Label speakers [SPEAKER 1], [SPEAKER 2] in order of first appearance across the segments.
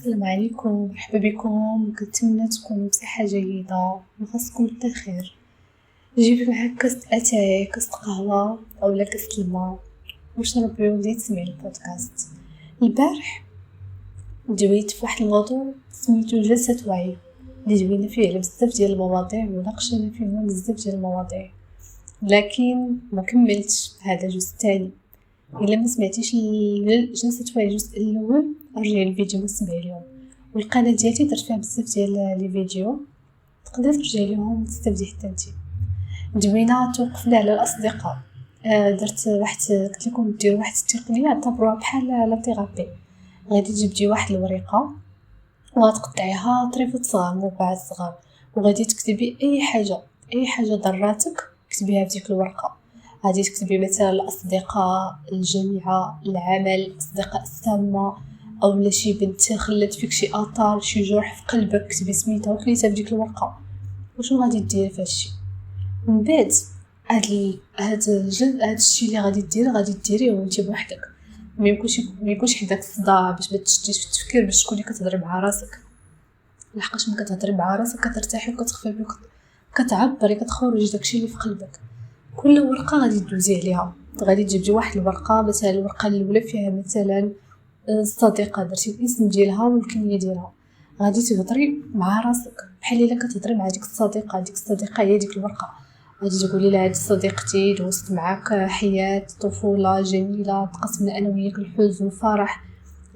[SPEAKER 1] السلام عليكم، مرحبا بكم. كنتمنى تكونوا بصحة جيدة وخاصكم بخير. جيب معاك كاس اتاي، كاس قهوة اولا كاس الماء وشربي وبداي تسمعي البودكاست. البارح دويت في واحد الموضوع سميتو جلسة وعي اللي دوينا فيه على بزاف ديال المواضيع وناقشنا فيهم بزاف ديال المواضيع، لكن ما كملتش هذا الجزء الثاني. الا ما سمعتيش جلسة وعي الجزء الاول رجعي الفيديو واسمعي اليوم. والقناه ديالتي درت فيها بزاف ديال لي فيديو تقدري ترجعي ليهم وتستافدي حتى انت. دوينا توقفنا على الاصدقاء. درت واحد قلت لكم ديروا واحد التقنيه اعتبروها بحال لا ثيرابي. غادي تجبدي واحد الورقه وغتقطعيها طريفات صغار مربعات صغار وغادي تكتبي اي حاجه ضراتك كتبيها في ديك الورقه. غادي تكتبي مثلا الاصدقاء، الجامعه، العمل، الاصدقاء السامه، اولا شي بنت خلات فيك شي اثار، شي جرح في قلبك كتبي سميتها وكليتها في ديك الورقه. وشنو غادي ديري فهادشي من بعد؟ هاد الشيء اللي غادي ديريه وانت بوحدك. ما يكونش حداك الصداع باش ما تشتيش في التفكير، باش تكوني كتهضري مع راسك. لحقاش ملي كتهضري مع راسك كترتاحي وكتخففي كتعبري كتخرجي داكشي اللي في قلبك. كل ورقه غادي تدوزي عليها، غادي تجيبي واحد الورقه مثلا الورقه الاولى فيها مثلا الصديقه، درتي الاسم ديالها والكنيه ديالها. غادي تهضري مع راسك بحال الا كتهضري مع ديك الصديقه هي ديك الورقه. غادي تقولي لها هاد صديقتي دوزت معاك حياه طفوله جميله، تقاسمنا انا وياك الحزن والفرح،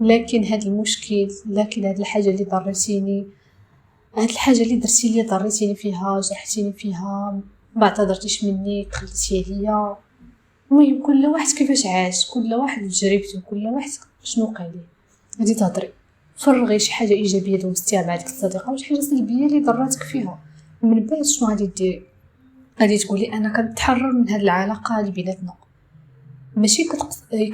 [SPEAKER 1] لكن هاد المشكل، لكن هاد الحاجه اللي ضرتيني، هاد الحاجه اللي درتي لي ضريتيني فيها، جرحتيني فيها، ما اعتذرتيش مني، تخليتي عليا. المهم كل واحد كيفاش عاش، كل واحد بتجربته، كل واحد شنو وقع ليه. غادي تهضري فرغي شي حاجه ايجابيه دوزتيها مع ديك الصديقه وشي حاجه سلبيه اللي ضراتك فيها. من بعد شنو غادي ديري؟ غادي تقولي انا كنتحرر من هاد العلاقه اللي بيناتنا. ماشي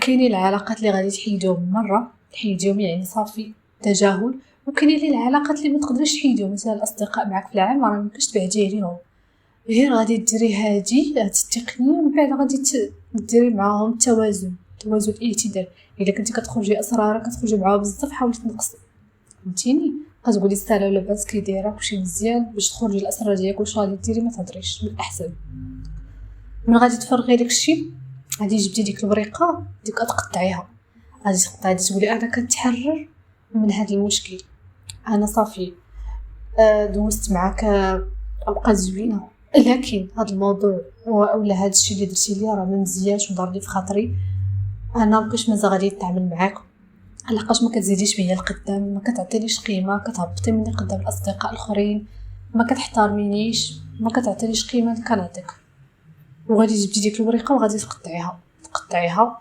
[SPEAKER 1] كاينين العلاقات اللي غادي تحيديهم مره تحيديهم يعني صافي تجاهل، وكاينين العلاقات اللي ما تقدريش تحيديهم. مثلا الاصدقاء معاك في العام راه ممكنش تبعدي عليهم، غير غادي ديري هاد التقنيه ومن بعد غادي ديري معاهم توازن الاعتدال. الا كنتي كتخرجي اسرارك كتخرجي معاهم بزاف حاولي تنقصي، فهمتيني؟ كتقولي السالا لاباس كي دايره كلشي مزيان، باش تخرجي الاسرار ديالك واش غادي ديري ما تهضريش من الاحسن. من غادي تفرغي داكشي غادي تجبدي ديك الورقه ديك تقطعيها، غادي تقولي انا كنتحرر من هذا المشكل، انا صافي دوزت معاك اوقات زوينه، لكن هذا الموضوع اولا هذا الشيء اللي درتي لي راه ما مزيانش وضر لي في خاطري، انا مابقيتش مازال غادي نتعامل معاك. لحقاش ما كتزيديش بيا القدام، ما كتعطينيش قيمه، كتهبطي مني قدام الاصدقاء الاخرين، ما كتحترمينيش، ما كتعطينيش قيمه اللي كنعطيك. وغادي تجبدي ديك الورقه وغادي تقطعيها.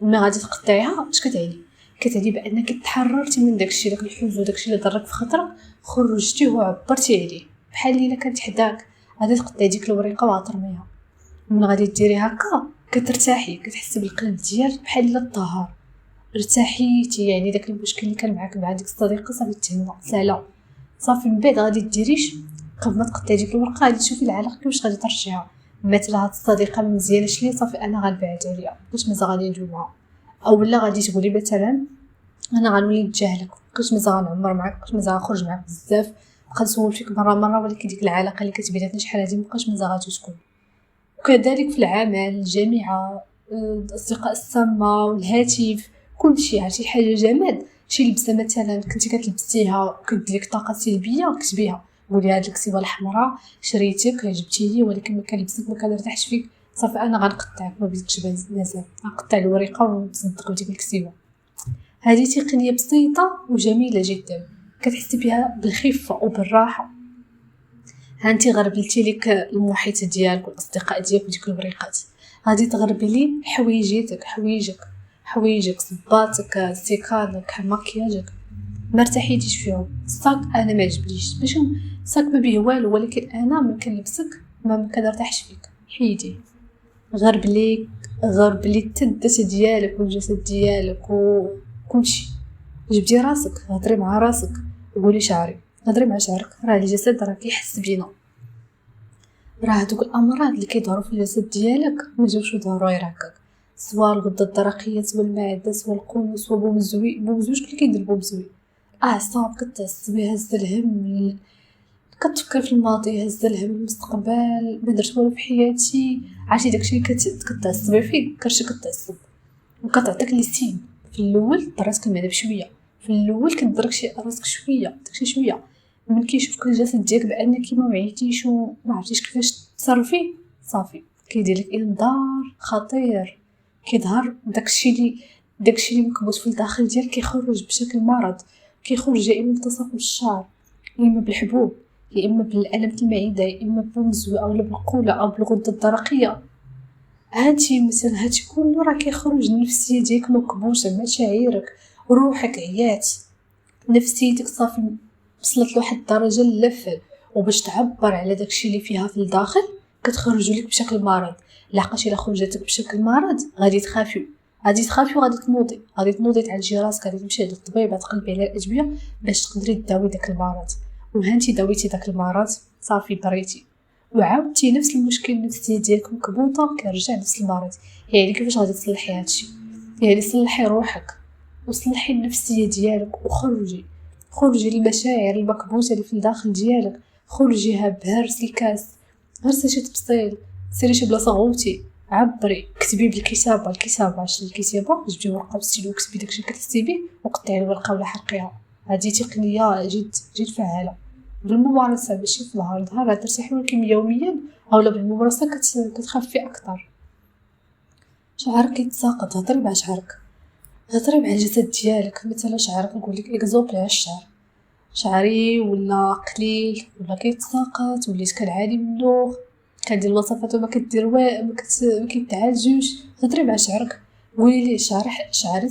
[SPEAKER 1] ما غادي تقطعيها اش كتعني بانك تحررتي من داكشي، داك الحزن وداكشي اللي ضرك في خاطرك خرجتيه وعبرتي عليه. بحال الا كانت حداك غادي تقطعي ديك الورقه وغترميها. من غادي ديري هكا كترتاحي، كتحسي بالقلب ديالك بحال الا طهر، ارتاحيتي. يعني داك المشكل اللي كان معاك مع ديك الصديقه صافي تهنا سالا صافي. من بعد غادي ديريش قبل ما تقطعي ديك الورقه غادي تشوفي العلاقه كيفاش غادي ترجعيها. مثلا هاد الصديقه مزياناش ليا صافي انا غنبعد عليها باش مازال غادي ندوي معاها، اولا غادي تقولي مثلا انا غنولي نتجاهلك، مابقيتش مازال غنعمر معاك، مابقيتش مازال غنخرج معاك بزاف، غنسول فيك مره ولكن ديك العلاقه اللي كتبيناتنا شحال هادي مابقاش مازال غادي تكون. وكذلك في العمل، الجامعه، الاصدقاء السامه والهاتف، كلشي. عرفتي حاجه جماد، شي لبسه مثلا كنتي كتلبسيها وكديك طاقه سلبيه كتبيها، قولي هاد الكسيبه الحمراء شريتك عجبتيني ولكن ما كنلبسك ما كنرتاحش فيك، صافي انا غنقطعك ما بغيتكش مازال، غنقطع الورقه ونتصدق بديك الكسيبه. هذه تقنيه بسيطه وجميله جدا كتحسي بها بالخفه وبالراحه. هانتي غربلتي لك المحيط ديالك والاصدقاء ديالك بديك الورقات، غادي تغربي لي حوايجك صباطك سيكانك مكياجك ما ارتحيتيش فيهم. الصاك انا ما عجبنيش، باش الصاك ما به والو ولكن انا من كنلبسك ما كنرتاحش فيك، حيديه. غربلي التدات ديالك والجسد ديالك وكلشي. جبدي راسك هضري مع راسك، قولي شعري، هضري مع شعرك، راه الجسد راه كيحس بينا، راه هادوك الامراض اللي كيظهروا في الجسد ديالك ما جاوش يظهروا غير هكاك، سواء الغده الدرقيه سواء المعده سواء القولون سواء بومزوي كل كيدير بومزوي. اعصاب كتعصبي، هز الهم، كتفكر في الماضي، هز الهم المستقبل، ما درت والو في حياتي. عرفتي داكشي كتعصبي فيه كرشي كتعصب وكتعطيك لي سين. في الاول ضراتك المعده بشويه، في الاول كتضرك شي راسك شويه داكشي شويه، من كيشوفك الجسد ديالك بانك ما وعيتيش وما عرفتيش كيفاش تصرفي، صافي كيدير لك انذار خطير. كيظهر داكشي اللي مكبوت في الداخل ديالك كيخرج بشكل مرض، كيخرج يا اما بتصاقم الشعر، يا اما بالحبوب، يا اما بالالم المعده، يا اما بالنزوه او بالقوله او بالغده الدرقيه. هادشي كله راه كيخرج النفسيه ديالك مكبوته، مشاعرك، روحك عيات، نفسيتك صافي وصلت لواحد الدرجه اللفل. وباش تعبر على داكشي اللي فيها في الداخل كتخرج لك بشكل مرض. لقاش الا خرجتك بشكل مرض غادي تخافي، غادي تنوضي تعالجي راسك، غادي تمشي عند الطبيب، تقلبي على الادويه باش تقدري تداوي داك المرض. وهانتي داويتي داك المرض صافي دريتي وعاودتي نفس المشكل النفسيه ديالك مكبوطه، كيرجع نفس المرض. يعني كيفاش غادي تصلحي هادشي؟ يعني صلحي روحك وصلحي النفسيه ديالك خرجي المشاعر المكبوته اللي في الداخل ديالك، خرجيها بهرس الكاس، هرسي شي تبصيل، سيري شي بلاصه غوتي، عبري، كتبي بالكتابه. عشان الكتابه جبدي ورقه وستيلو وكتبي داكشي كتحسي به وقطعي الورقه ولا حرقيها. هذه تقنيه جد فعاله بالممارسه، ماشي في نهار ترتاحي، ولكن يوميا اولا بالممارسه كتخفي اكثر. شعرك يتساقط، هضري مع شعرك، هضري مع الجسد ديالك. مثلا شعرك نقول لك اكزومبل على الشعر، شعري ولا قليل ولا كيتساقط، وليت كنعاني منه، كندير الوصفات وما كدير ما كيتعالجوش. هضري مع شعرك، قولي ليه شعري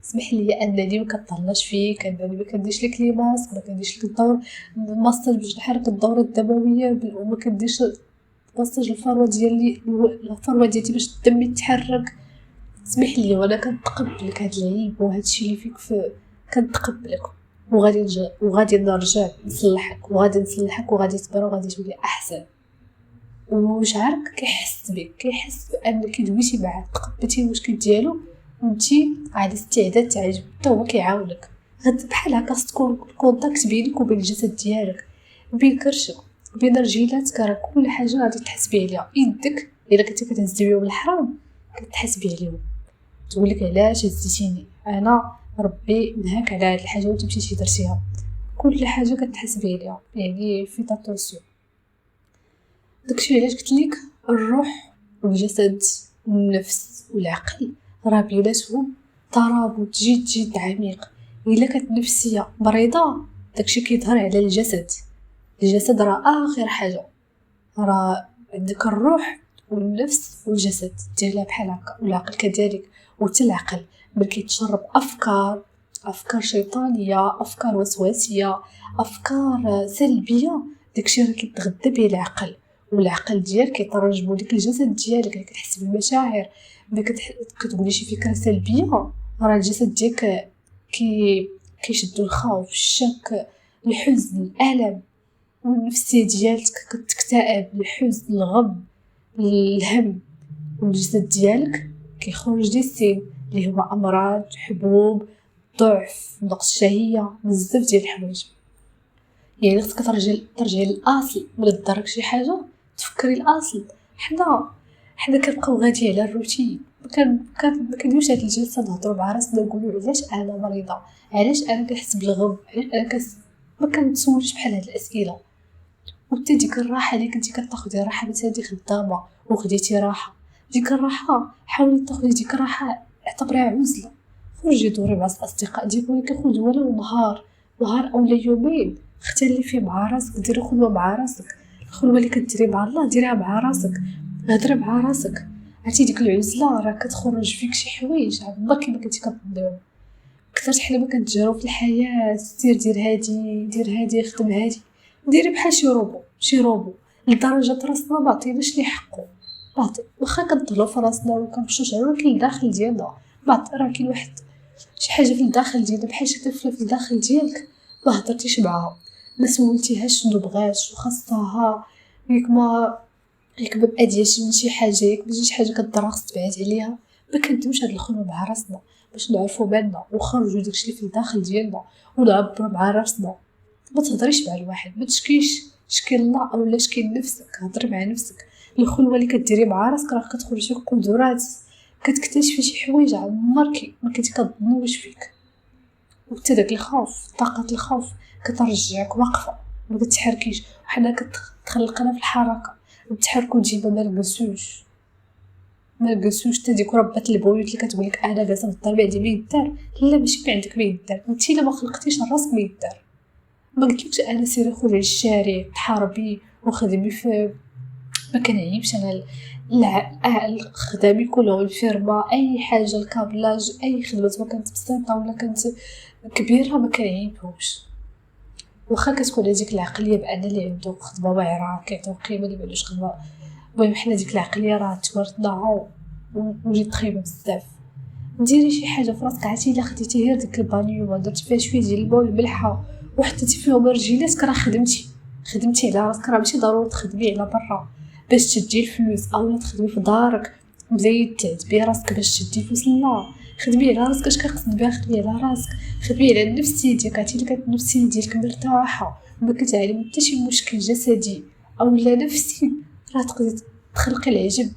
[SPEAKER 1] سمح لي انني ما كنطلعش فيك، انني ما كنديرش لك لي ماسك، ما كنديرش لك الدور ماستر باش نحرك الدوره الدمويه، وما كنديرش ماساج الفروه ديالي، الفروه ديالتي باش الدم يتحرك. سمح لي وانا كنتقبلك هاد العيب وهادشي اللي فيك، كنتقبلك وغادي نرجع نصلحك وغادي تبرا وغادي تولي احسن. وشعرك كيحس بك، كيحس بانك دويتي معاه، تقبلتي المشكل ديالو وانتي على استعداد تعالج، حتى هو كيعاونك. بحال هكا تكون كونتاكت بينك وبين الجسد ديالك، بين كرشك، بين رجيلاتك، راه كل حاجه غادي تحسبي عليها. يدك الا كنتي كتهز بهم الحرام كتحسبي عليهم، تقولك علاش هزيتيني، انا ربي نهاك على هاد الحاجه وانت مشيتي درتيها. كل حاجه كتحسبي عليها، يعني في تاتونسيون. داكشي علاش قلتلك الروح والجسد والنفس والعقل راه بيناتهم ترابط جد عميق. الا كانت النفسيه مريضه داكشي كيظهر على الجسد راه اخر حاجه. راه عندك الروح والنفس والجسد ديالها بحال هكا، والعقل كذلك. وحتى العقل ملي كيتشرب افكار شيطانيه، افكار وسواسيه، افكار سلبيه، داكشي راه كيتغذى به العقل. والعقل ديالك كيترجمو لك الجسد ديالك، كتحس بالمشاعر. ملي كتقولي شي فكره سلبيه راه الجسد ديالك كيشدو الخوف، الشك، الحزن، الالم. والنفسيه ديالك كتكتئب، الحزن، الغم، الهم. والجسد ديالك كيخرج لي سين اللي هو امراض، حبوب، ضعف، نقص شهيه، بزاف ديال الحوايج. يعني خصك ترجعي للاصل. ملي تضرك شي حاجه تفكري الاصل. حنا كنبقاو غادي على الروتين، ما كنديروش هاد الجلسه نهضروا مع راسنا نقولوا علاش انا مريضه، علاش انا كنحس بالغم، علاش انا ما كنتسولش بحال هاد الاسئله. وحتى ديك الراحه اللي كنتي كتاخدي راحه، مثلا انت خدامه وخديتي راحه، ديك الراحه حاولي تاخدي ديك الراحه، اعتبريها عزله. خرجي دوري مع الاصدقاء ديالك، ولكن خذ ولو نهار اولا يومين، اختلي فيه مع راسك، ديري خلوه مع راسك. الخلوه اللي كديري مع الله ديريها مع راسك، هضري مع راسك. عرفتي ديك العزله راه كتخرج فيك شي حوايج عمرك ما كنتي كتظنيهم. كثرت حنا ما كنتجرو في الحياه، دير هادي خدم هادي، ديري بحال شي روبو لدرجه راسنا ما عطيناش ليه حقه. واخا كنطلو في راسنا وكنمشيو شعور، ولكن الداخل ديالنا راه كاين واحد شي حاجه في الداخل ديالنا، بحال شي طفله في الداخل ديالك ما هضرتيش معاها، ما سولتيهاش شنو بغات، شنو خاصها. ياك ما ادياش من شي حاجه، ياك ما شي حاجه كديرها خص تبعد عليها. ما كنديروش هاد الخلوه مع راسنا، باش نعرفوا بالنا ونخرجوا داكشي اللي في الداخل ديالنا ونعبروا مع راسنا. ما تهضريش مع الواحد، ما تشكيش، شكي الله اولا شكي لنفسك. هضري مع نفسك. الخلوه اللي كديري مع راسك راه كتخرجي قدرات، كتكتشفي شي حوايج عمرك ما كنتي كتظني واش فيك. وحتى داك الخوف، طاقه الخوف كترجعك واقفه ما كتحركيش، وحنا كتخلقنا في الحركه نتحركوا ديما ما نجلسوش حتى ديك ربات البيوت اللي كتقولك انا جالسه في الدار ما عندي ما يدار. لا ماشي ما عندك ما يدار، انت الا ما خلقتيش راسك ما يدار. ما قلتلكش انا سيري خرجي للشارع تحاربي وخدمي في ما كنعيبش انا خدامي كلهم الفيرما اي حاجه الكابلاج اي خدمه سواء كانت بسيطه ولا كانت كبيره ما كنعيبهمش. واخا كتكون هذيك العقليه بان اللي عنده خدمه واعره كيعطيو قيمه اللي ما عندوش خدمه. المهم حنا ديك العقليه راه تورثناها وجيت خايبه بزاف. ديري شي حاجه في راسك، عرفتي الا خديتي غير ديك البانيو ودرتي فيها شويه ديال الماء والملحه وحطيتي فيهم رجيلاتك راه خدمتي على راسك. راه ماشي ضروري تخدمي على برا باش تدي الفلوس اولا تخدمي في دارك مزيد تعذبي راسك باش تدي فلوس. لا خدمي على راسك. اش كنقصد بها خدمي على راسك؟ خدمي على النفسيه ديالك. عرفتي الا كانت النفسيه ديالك مرتاحه وما كتعاني حتى شي مشكل جسدي اولا نفسي راه تقدري تخلقي العجب.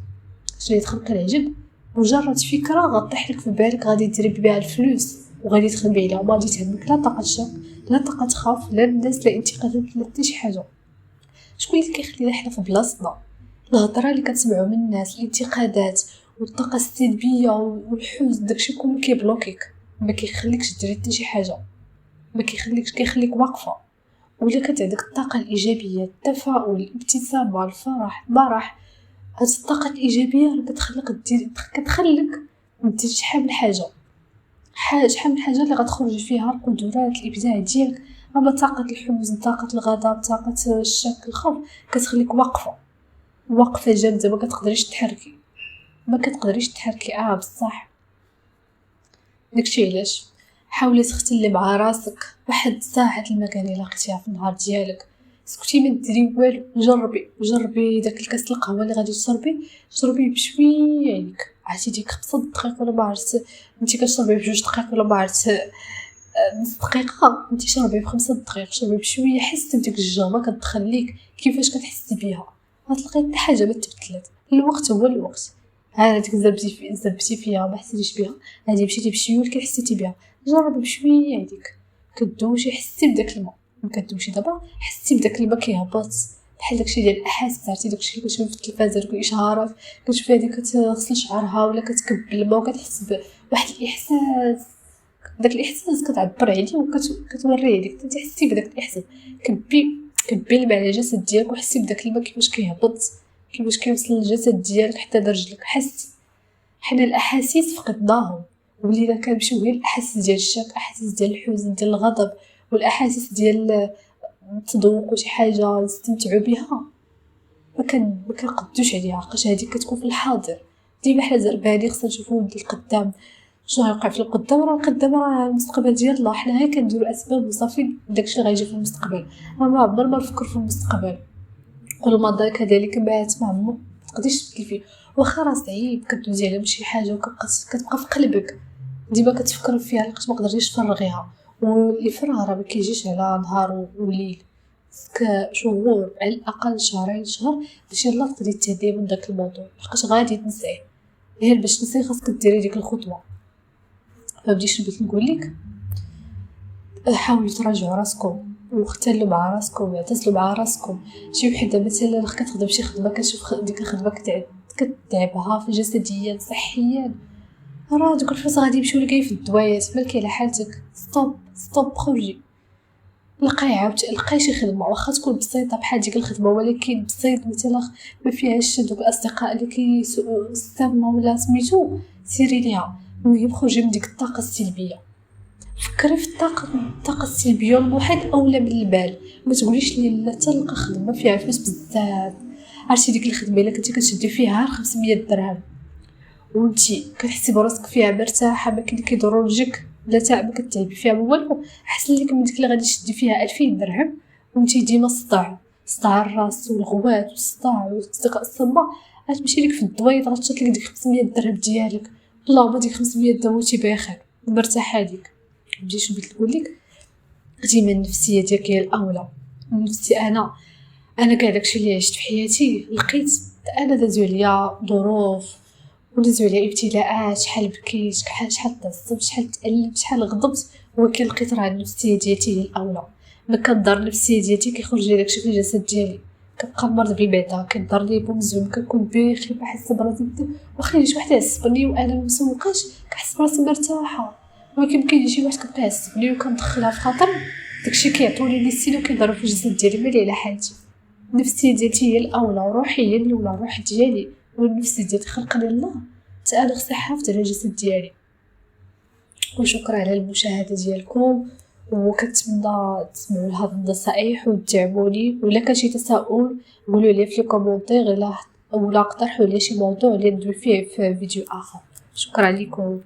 [SPEAKER 1] شنو تخلقي العجب؟ مجرد فكره غطيح لك في بالك غادي ديري بها الفلوس وغادي تخدمي عليها وما غادي تهمك لا طاقه شك لا طاقه تخاف لا الناس لا انتقادات لا حتى شي حاجه. شكون اللي كيخلينا حنا في بلاصتنا؟ الهضره اللي كتسمعوا من الناس، الانتقادات والطاقه السلبيه والحزن داكشي كله كيبلوكيك ما كيخليكش ديري حتى شي حاجه، ما كيخليكش كيخليك واقفه. ولا كانت عندك الطاقه الايجابيه التفاؤل الابتسامه الفرح المرح، هاد الطاقه الايجابيه راه كتخليك دير شحال من حاجه اللي غتخرج فيها القدرات الابداع ديالك. اما طاقه الحزن طاقه الغضب طاقه الشك الخوف كتخليك واقفه جامده ما كتقدريش تحركي بصح. داكشي علاش حاولي تختلي مع راسك واحد ساعه المكان الا لقيتيها في النهار ديالك سكتي ما ديري والو. جربي داك الكاس القهوه اللي غادي تشربي شربيه بشويه عليك. عرفتي ديك 5 دقائق ولا ما عرفت انت كتشربي ب2 دقائق ولا ما عرفت نص دقيقه انت شربي ب5 دقائق شربي بشويه. حسي بديك الجامه كتدخل ليك كيفاش كتحسي بيها غتلقاي حتى حاجه ما تبدلات. الوقت هو الوقت. هذيك زبتي فيها ما حسيتيش بها هذه مشيتي بشويه ولكن حسيتي بها. جربي بشويه هذيك كدوشي حسي بداك الماء ما كدوشي دابا حسي بداك الماء كيهبط بحال داكشي ديال الاحاسيس. عرفتي داكشي اللي كتشوفي في التلفازه دوك الاشهارات كتشوفي هذيك كتغسل شعرها ولا كتكب الماء وكتحس بواحد الاحساس. داك الاحساس كتعبر عليه وكتوريه لك انت حسي بداك الاحساس. كبي الماء على الجسد ديالك وحسي بداك الماء كيفاش كيهبط كيفاش كيوصل للجسد ديالك حتى لرجلك. حسي حنا الاحاسيس فقدناهم ولينا كنمشيو غير الاحاسيس ديال الشك احاسيس ديال الحزن ديال الغضب والاحاسيس ديال تذوقوا شي حاجه نستمتعوا بها ما كنقدوش عليها حقاش هذيك كتكون في الحاضر. ديما حنا زربانين خصنا نشوفوا القدام شنو غيوقع في القدام. راه القدام راه المستقبل ديال الله. حنا غير كنديروا اسباب وصافي داكشي اللي غيجي في المستقبل. ما عمر ما نفكر في المستقبل. كل ما ضاك كذلك مات ما تقدريش تبدلي فيه. واخا راه صعيب كدوزي على شي حاجه كتبقى في قلبك ديما كتفكر فيها لقيت ما قدرتيش تفرغيها. والفراغ راه ما كيجيش على نهار وليل شهور على الاقل شهر باش يلا تقدري تهدي من داك الموضوع لحقاش غادي تنسيه. غير باش تنسي خاصك ديري ديك الخطوه. فبديت بغيت نقول لك حاولوا تراجعوا راسكم واختلوا مع راسكم واعتزلوا مع راسكم. شي وحده مثلا كتخدم شي خدمه كتشوف ديك الخدمه كتعبها جسديا صحيا راه دوك الفلوس غادي يمشيو لك في الدوايات مالكي على حالتك. ستوب خرجي لقاي شي خدمه واخا تكون بسيطه بحال ديك الخدمه ولكن بسيط مثلا ما فيهاش دوك الاصدقاء اللي كيسوءوا السامه ولا سميتو سيري ليها. المهم خرجي من ديك الطاقه السلبيه. فكري في الطاقه السلبيه والمحيط اولى من المال. ما تقوليش لي لا تلقى خدمه فيها فلوس بزاف. عرفتي ديك الخدمه الا كنتي كتشدي فيها 500 درهم وانتي كتحسي براسك فيها مرتاحه ما كيضرورجك لا تاع ما كتعبي فيها والو احسن لك من ديك اللي غادي تشدي فيها 2000 درهم وانتي ديما صداع الراس والغوات والصداع والاصدقاء الصماء غتمشي لك في الدوايط غتشط لك ديك 500 درهم ديالك اللهم ديك 500 دوتي بخير ومرتاحه ليك. فهمتي شنو بغيت نقول لك؟ ديما النفسيه ديالك هي الاولى. نفسي انا كاع داكشي اللي عشت في حياتي لقيت انا دازو عليا ظروف ودازو عليا ابتلاءات، شحال بكيت، شحال تعصبت، شحال تألمت، شحال غضبت، ولكن لقيت راه النفسيه ديالتي هي الاولى. ما كنضر النفسيه ديالتي كيخرج لي داكشي في الجسد ديالي، كنبقى مرض بالمعده، كنضر لي بومزوم، كنكون بخير، كنحس براسي واخا شي واحد يعصبني وانا مسوقاش كنحس براسي مرتاحه. ولكن كاين شي واحد كيبقى يعصبني وكندخلها في خطر، داكشي كيعطوني لي السين وكيضرب في الجسد ديالي مالي على حالتي. النفسيه ديالتي هي الاولى، وروحي هي الاولى، الروح ديالي والنفس ديالي خلقني الله، حتى انا خصني نحافظ على الجسد ديالي. وشكرا على المشاهده ديالكم، وكنتمنى تسمعوا لهاد النصائح وتدعموني، ولا كان شي تساؤل قولوا لي في الكومونتير، ولا اقترحوا لي شي موضوع اللي ندوي فيه في فيديو اخر. شكرا لكم.